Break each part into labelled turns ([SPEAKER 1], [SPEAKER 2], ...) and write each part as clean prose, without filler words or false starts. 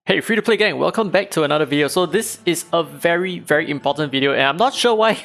[SPEAKER 1] Hey free to play gang, welcome back to another video. So this is a very important video and I'm not sure why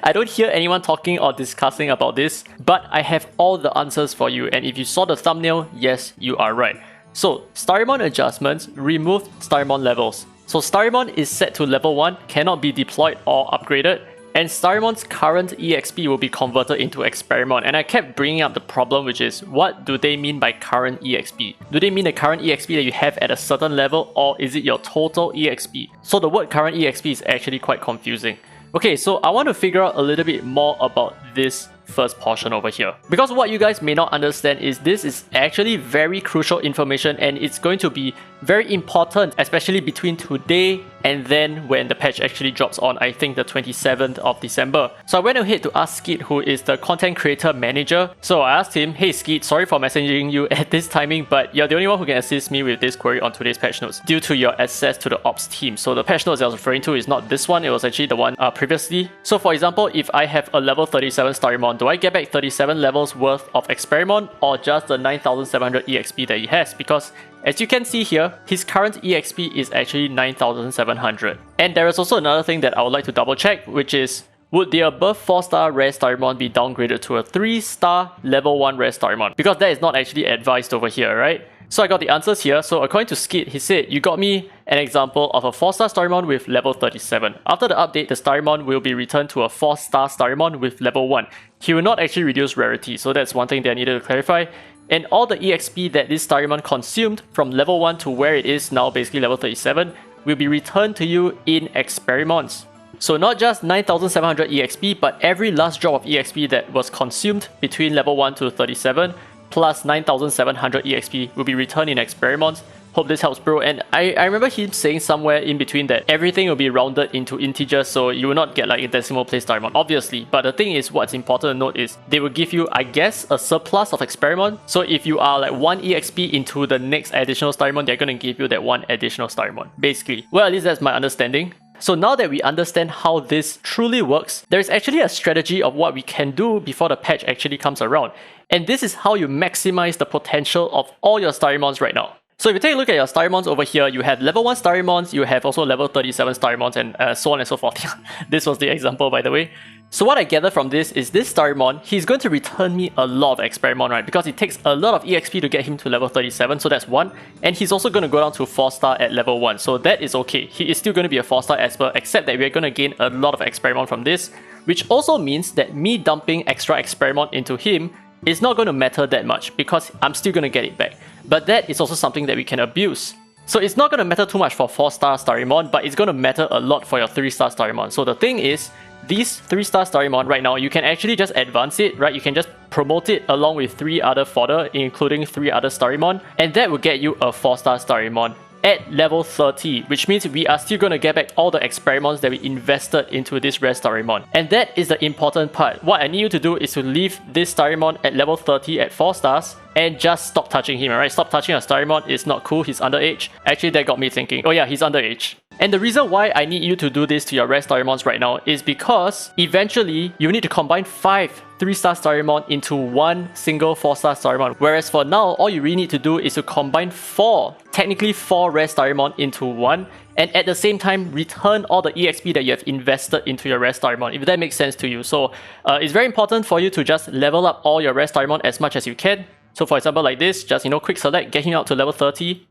[SPEAKER 1] I don't hear anyone talking or discussing about this, but I have all the answers for you, and if you saw the thumbnail, yes, you are right. So Starimon adjustments removed Starimon levels. So Starimon is set to level 1, cannot be deployed or upgraded, and Starimon's current EXP will be converted into Experiment. And I kept bringing up the problem, which is, what do they mean by current EXP? Do they mean the current EXP that you have at a certain level, or is it your total EXP? So the word current EXP is actually quite confusing. Okay, so I want to figure out a little bit more about this first portion over here, because what you guys may not understand is this is actually very crucial information, and it's going to be very important, especially between today and then when the patch actually drops on, I think, the 27th of December. So I went ahead to ask Skeet, who is the content creator manager. So I asked him, hey Skeet, sorry for messaging you at this timing, but you're the only one who can assist me with this query on today's patch notes due to your access to the ops team. So the patch notes I was referring to is not this one, it was actually the one previously. So for example, if I have a level 37 Starimon, do I get back 37 levels worth of Experiment or just the 9700 EXP that he has? Because as you can see here, his current EXP is actually 9700. And there is also another thing that I would like to double check, which is, would the above 4-star rare Starimon be downgraded to a 3-star level 1 rare Starimon? Because that is not actually advised over here, right? So I got the answers here. So according to Skid, he said, you got me an example of a 4-star Starimon with level 37. After the update, the Starimon will be returned to a 4-star Starimon with level 1. He will not actually reduce rarity, so that's one thing that I needed to clarify. And all the EXP that this Starimon consumed from level 1 to where it is now, basically level 37, will be returned to you in Experiments. So not just 9700 EXP, but every last drop of EXP that was consumed between level 1 to 37, plus 9700 EXP will be returned in Experiments. Hope this helps, bro. And I remember him saying somewhere in between that everything will be rounded into integers, so you will not get like a decimal place Starimon, obviously. But the thing is, what's important to note is they will give you, I guess, a surplus of Experiment. So if you are like 1 EXP into the next additional Starimon, they're going to give you that 1 additional Starimon, basically. Well, at least that's my understanding. So now that we understand how this truly works, there's actually a strategy of what we can do before the patch actually comes around. And this is how you maximize the potential of all your Starimons right now. So if you take a look at your Starimons over here, you have level 1 Starimons, you have also level 37 Starimons, and so on and so forth. This was the example, by the way. So what I gather from this is this Starimon, he's going to return me a lot of Experiment, right? Because it takes a lot of EXP to get him to level 37, so that's 1. And he's also going to go down to 4-star at level 1, so that is okay. He is still going to be a 4-star Esper, except that we're going to gain a lot of Experiment from this, which also means that me dumping extra Experiment into him is not going to matter that much, because I'm still going to get it back. But that is also something that we can abuse. So it's not going to matter too much for 4-star Starimon, but it's going to matter a lot for your 3-star Starimon. So the thing is, these 3-star Starimon right now, you can actually just advance it, right? You can just promote it along with 3 other fodder, including 3 other Starimon, and that will get you a 4-star Starimon at level 30, which means we are still going to get back all the Experiments that we invested into this rare Starimon. And that is the important part. What I need you to do is to leave this Starimon at level 30 at 4 stars and just stop touching him, alright? Stop touching a Starimon, it's not cool, he's underage. Actually, that got me thinking, oh yeah, he's underage. And the reason why I need you to do this to your rare Starimons right now is because eventually you need to combine 5 3-star Starimon into 1 single 4-star Starimon. Whereas for now, all you really need to do is to combine 4, technically 4 rare Starimon into 1, and at the same time return all the EXP that you have invested into your rare Starimon, if that makes sense to you. So it's very important for you to just level up all your rare Starimon as much as you can. So for example like this, just quick select, get him out to level 30,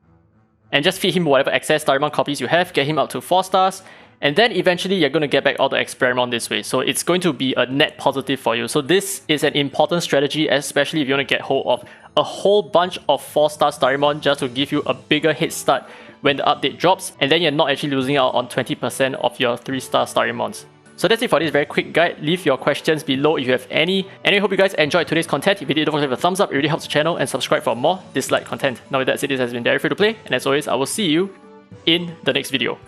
[SPEAKER 1] and just feed him whatever excess Starimon copies you have, get him up to 4 stars, and then eventually you're going to get back all the Experiment this way. So it's going to be a net positive for you. So this is an important strategy, especially if you want to get hold of a whole bunch of 4-star Starimon just to give you a bigger head start when the update drops, and then you're not actually losing out on 20% of your 3-star Starimons. So that's it for this very quick guide. Leave your questions below if you have any. And I hope you guys enjoyed today's content. If you did, don't forget to leave a thumbs up. It really helps the channel, and subscribe for more Dislyte content. Now with that said, this has been Free to Play, and as always, I will see you in the next video.